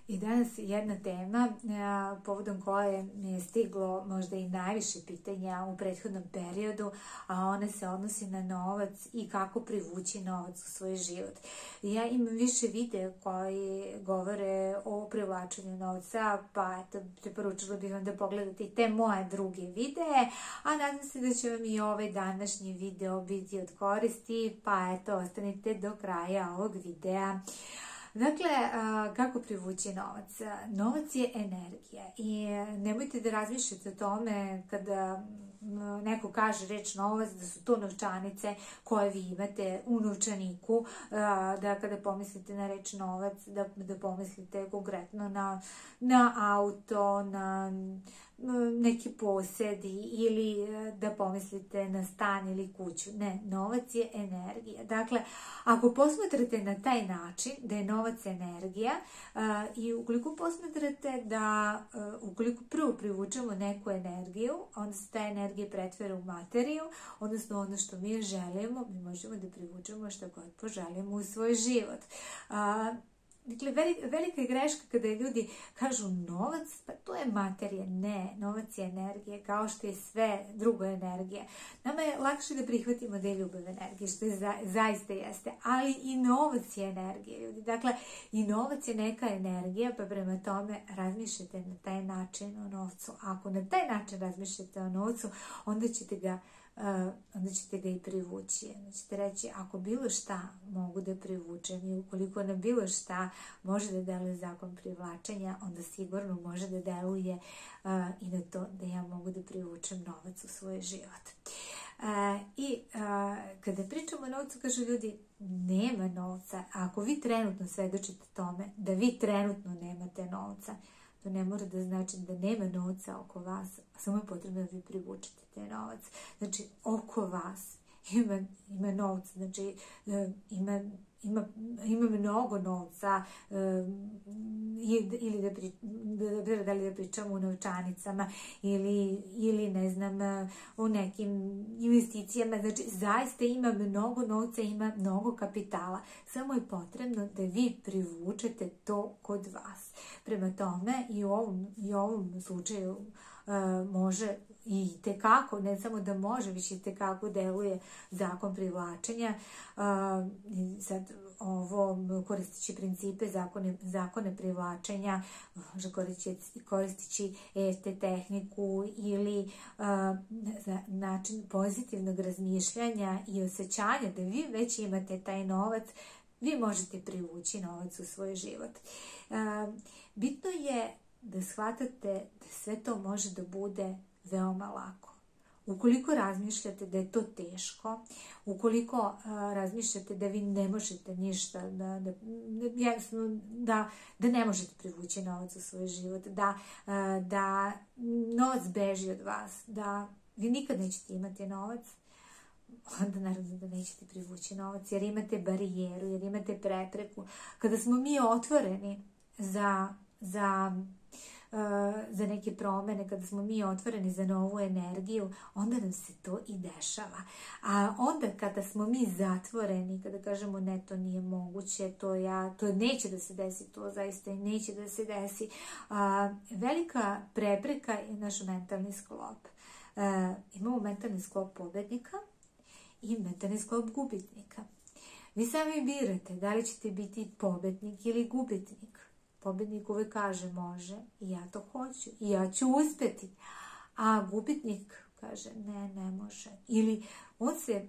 I danas jedna tema povodom koje mi je stiglo možda i najviše pitanja u prethodnom periodu, a ona se odnosi na novac i kako privući novac u svoj život. Ja imam više videa koji govore o privlačenju novca, pa eto, preporučila bih vam da pogledate i te moje druge videe, a nadam se da će vam i ovaj današnji video biti od koristi, pa eto, ostanite do kraja ovog videa. Dakle, kako privući novac? Novac je energija i nemojte da razmišljate o tome kada neko kaže reč novac, da su to novčanice koje vi imate u novčaniku, da kada pomislite na reč novac, da pomislite konkretno na auto, na neki posed ili da pomislite na stan ili kuću. Ne, novac je energija. Dakle, ako posmatrate na taj način da je novac energija i ukoliko posmatrate da ukoliko prvo privučemo neku energiju, onda se ta energija pretvara u materiju, odnosno ono što mi želimo, mi možemo da privučemo što god poželimo u svoj život. Dakle, velika je greška kada ljudi kažu novac, pa to je materija. Ne, novac je energija, kao što je sve drugo energija. Nama je lakše da prihvatimo da je ljubav energija, što je zaista jeste, ali i novac je energija, ljudi. Dakle, i novac je neka energija, pa prema tome razmišljate na taj način o novcu. Ako na taj način razmišljate o novcu, onda ćete ga i privući. Onda ćete reći, ako bilo šta mogu da privučem i ukoliko na bilo šta može da deluje zakon privlačenja, onda sigurno može da deluje i na to da ja mogu da privučem novac u svoj život. Kada pričamo o novcu, kažu ljudi, nema novca. Ako vi trenutno svedočite tome da vi trenutno nemate novca, to ne mora da znači da nema novca oko vas, samo je potrebno da vi privučete taj novac. Znači, oko vas ima novca, znači ima mnogo novca, ili da li da pričamo o novčanicama ili ne znam, o nekim investicijama. Znači, zaista ima mnogo novca, ima mnogo kapitala. Samo je potrebno da vi privučete to kod vas. Prema tome, i u ovom slučaju može i tekako, ne samo da može, već i tekako deluje zakon privlačenja. Sad ovo koristeći principe, zakone privlačenja, može koristeći EFT tehniku ili način pozitivnog razmišljanja i osjećanja da vi već imate taj novac, vi možete privući novac u svoj život. Bitno je da shvatate da sve to može da bude veoma lako. Ukoliko razmišljate da je to teško, ukoliko razmišljate da vi ne možete ništa, da ne možete privući novac u svoj život, da novac beži od vas, da vi nikad nećete imati novac, onda naravno da nećete privući novac, jer imate barijeru, jer imate prepreku. Kada smo mi otvoreni za neke promene, kada smo mi otvoreni za novu energiju, onda nam se to i dešava. A onda kada smo mi zatvoreni, kada kažemo ne, to nije moguće, to neće da se desi, to zaista i neće da se desi, velika prepreka je naš mentalni sklop. Imamo mentalni sklop pobednika i mentalni sklop gubitnika. Vi sami birate da li ćete biti pobednik ili gubitnik. Pobednik uvek kaže može i ja to hoću i ja ću uspeti, a gubitnik kaže ne može. Ili on se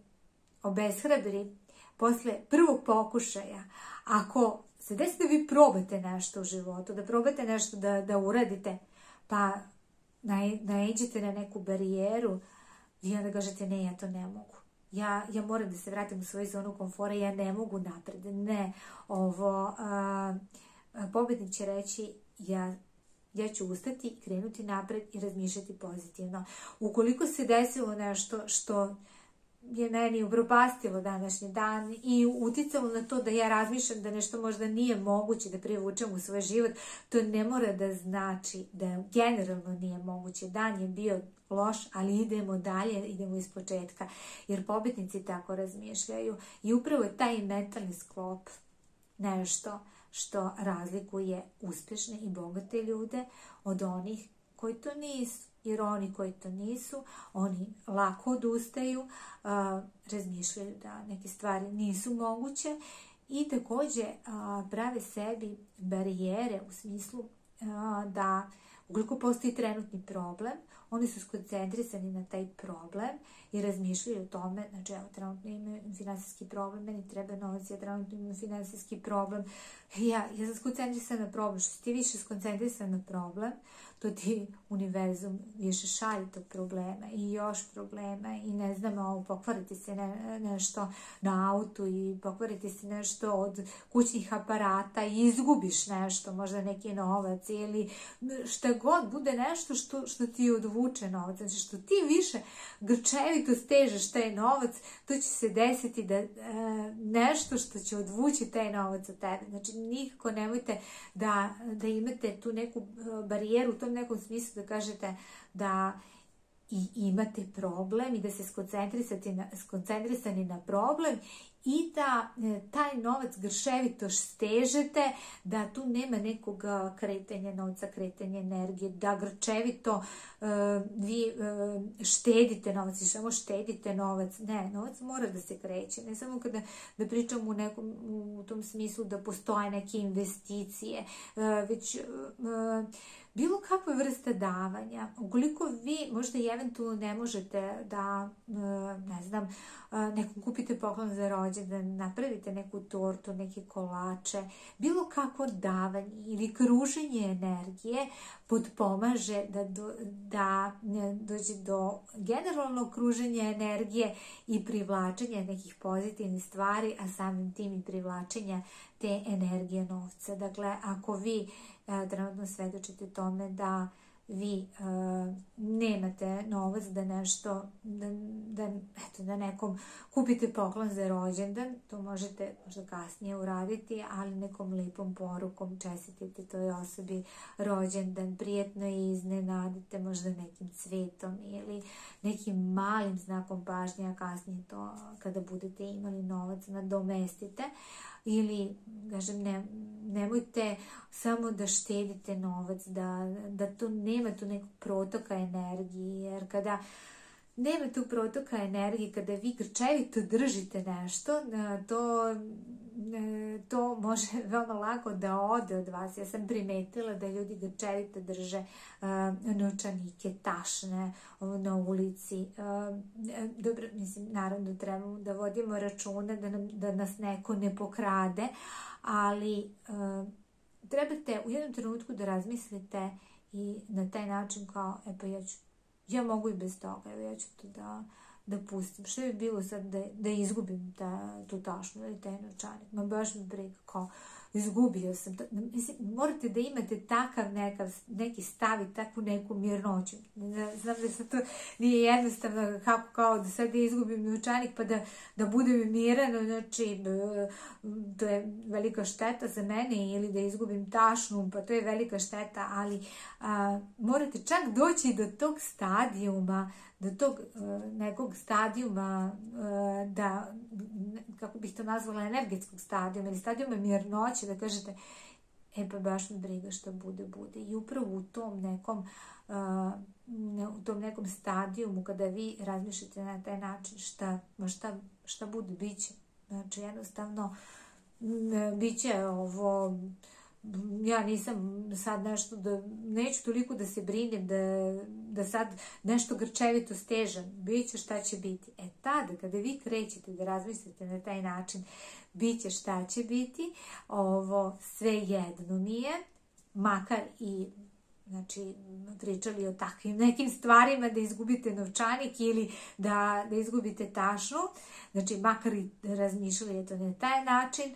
obeshrabri posle prvog pokušaja. Ako se desi da vi probate nešto u životu, da probate nešto da uradite, pa naiđete na neku barijeru, vi onda kažete ne, ja to ne mogu. Ja moram da se vratim u svoju zonu komfora, ja ne mogu napred. Ne, pobednik će reći ja ću ustati, krenuti napred i razmišljati pozitivno. Ukoliko se desilo nešto što je meni upropastilo današnji dan i uticalo na to da ja razmišljam da nešto možda nije moguće da privučem u svoj život, to ne mora da znači da generalno nije moguće. Dan je bio loš, ali idemo dalje, idemo iz početka, jer pobednici tako razmišljaju i upravo je taj mentalni sklop nešto što razlikuje uspješne i bogate ljude od onih koji to nisu. Jer oni koji to nisu, oni lako odustaju, razmišljaju da neke stvari nisu moguće i također prave sebi barijere u smislu da ukoliko postoji trenutni problem, oni su skoncentrisani na taj problem i razmišljaju o tome, znači evo trenutno imaju finansijski problem, meni treba novac, ja trenutno imam finansijski problem, ja sam skoncentrisana na problem, što si ti više skoncentrisana na problem, to ti univerzum više šalje tog problema i još problema i ne znam, pokvariti se nešto na autu i pokvariti se nešto od kućnih aparata i izgubiš nešto, možda neki novac ili šta god bude nešto što ti odvuče novac, znači što ti više grčevito stežeš taj novac, to će se desiti da nešto što će odvući taj novac od tebe. Znači nikako nemojte da imate tu neku barijeru u tom nekom smislu da kažete da i imate problem i da se skoncentrisani na problem i da taj novac grševito stežete, da tu nema nekog kretanja novca, kretanja energije, da grčevito vi štedite novac i samo štedite novac. Ne, novac mora da se kreće, ne samo kada da pričamo u tom smislu da postoje neke investicije, već bilo kakva vrsta davanja. Ukoliko vi možda i eventualno ne možete da, ne znam, nekom kupite poklon za rođendan, napravite neku tortu, neke kolače, bilo kakvo davanje ili kruženje energije potpomaže da dođe do generalnog kruženja energije i privlačenja nekih pozitivnih stvari, a samim tim i privlačenja te energije novca. Dakle, ako vi trenutno svedočite tome da vi nemate novac da nešto, da nekom kupite poklon za rođendan, to možete možda kasnije uraditi, ali nekom lipom porukom čestitite toj osobi rođendan, prijetno je iznenadite možda nekim cvetom ili nekim malim znakom pažnje, a kasnije to kada budete imali novac nadomestite. Ili, kažem, nemojte samo da štedite novac, da tu nema tu nekog protoka energije, jer kada nema tu protoka energije, kada vi grčevito držite nešto, to može veoma lako da ode od vas. Ja sam primetila da ljudi grčevito drže novčanike, tašne na ulici. Dobro, mislim, naravno trebamo da vodimo računa da nas neko ne pokrade, ali trebate u jednom trenutku da razmislite i na taj način kao, pa ja mogu i bez toga, ja ću to da pustim. Što bi bilo sad da izgubim tu tašnu ili taj novčanik? Ma baš mi briga, kao izgubio sam to. Mislim, morate da imate takav neki stav i takvu neku mirnoću. Znam da se to nije jednostavno kao da sad izgubim novčanik pa da budem miran, znači to je velika šteta za mene, ili da izgubim tašnu, pa to je velika šteta, ali morate čak doći do tog stadijuma, do tog nekog stadijuma, da, kako bih to nazvala, energetskog stadijuma ili stadijuma mirnoće, da kažete, pa baš mi briga što bude. I upravo u tom nekom stadijumu, kada vi razmišljate na taj način, šta bude, biće. Znači, jednostavno, biće ovo, ja nisam sad nešto, neću toliko da se brinem, da sad nešto grčevito stežem, bit će šta će biti. Tada, kada vi krećete da razmislite na taj način, bit će šta će biti, ovo sve jedno mi je, makar i, znači, pričali o takvim nekim stvarima, da izgubite novčanik ili da izgubite tašnu, znači, makar i razmišljali to na taj način,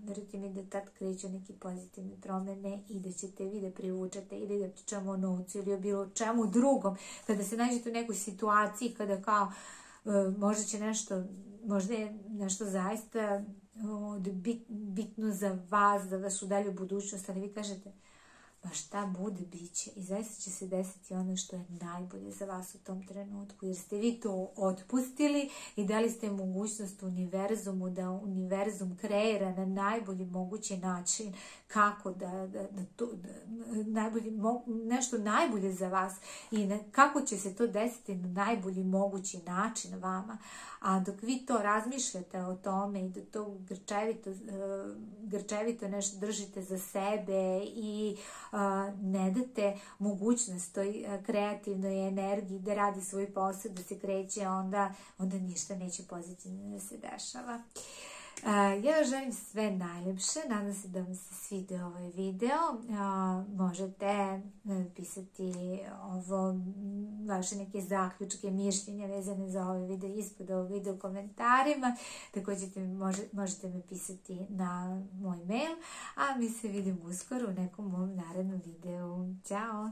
verujte mi da tad kreću neke pozitivne promene i da ćete vi da privučete ili da pričamo o novcu ili o bilo čemu drugom. Kada se nađete u nekoj situaciji, kada kao možda je nešto zaista bitno za vas, za vašu dalju budućnost, ali vi kažete, ma šta bude, bit će. I zaista će se desiti ono što je najbolje za vas u tom trenutku, jer ste vi to otpustili i dali ste mogućnost univerzumu da univerzum kreira na najbolji mogući način kako nešto najbolje za vas i kako će se to desiti na najbolji mogući način vama. A dok vi to razmišljate o tome i da to grčevito nešto držite za sebe i ne date mogućnost toj kreativnoj energiji da radi svoj posao, da se kreće, onda ništa neće pozitivno da se dešava. Ja vam želim sve najljepše, nadam se da vam se svidio ovaj video. Možete pisati vaše neke zaključke, mišljenja vezane za ovaj video ispod ovog videa u komentarima. Također možete me pisati na moj mail, a mi se vidimo uskoro u nekom mom narednom videu. Ćao!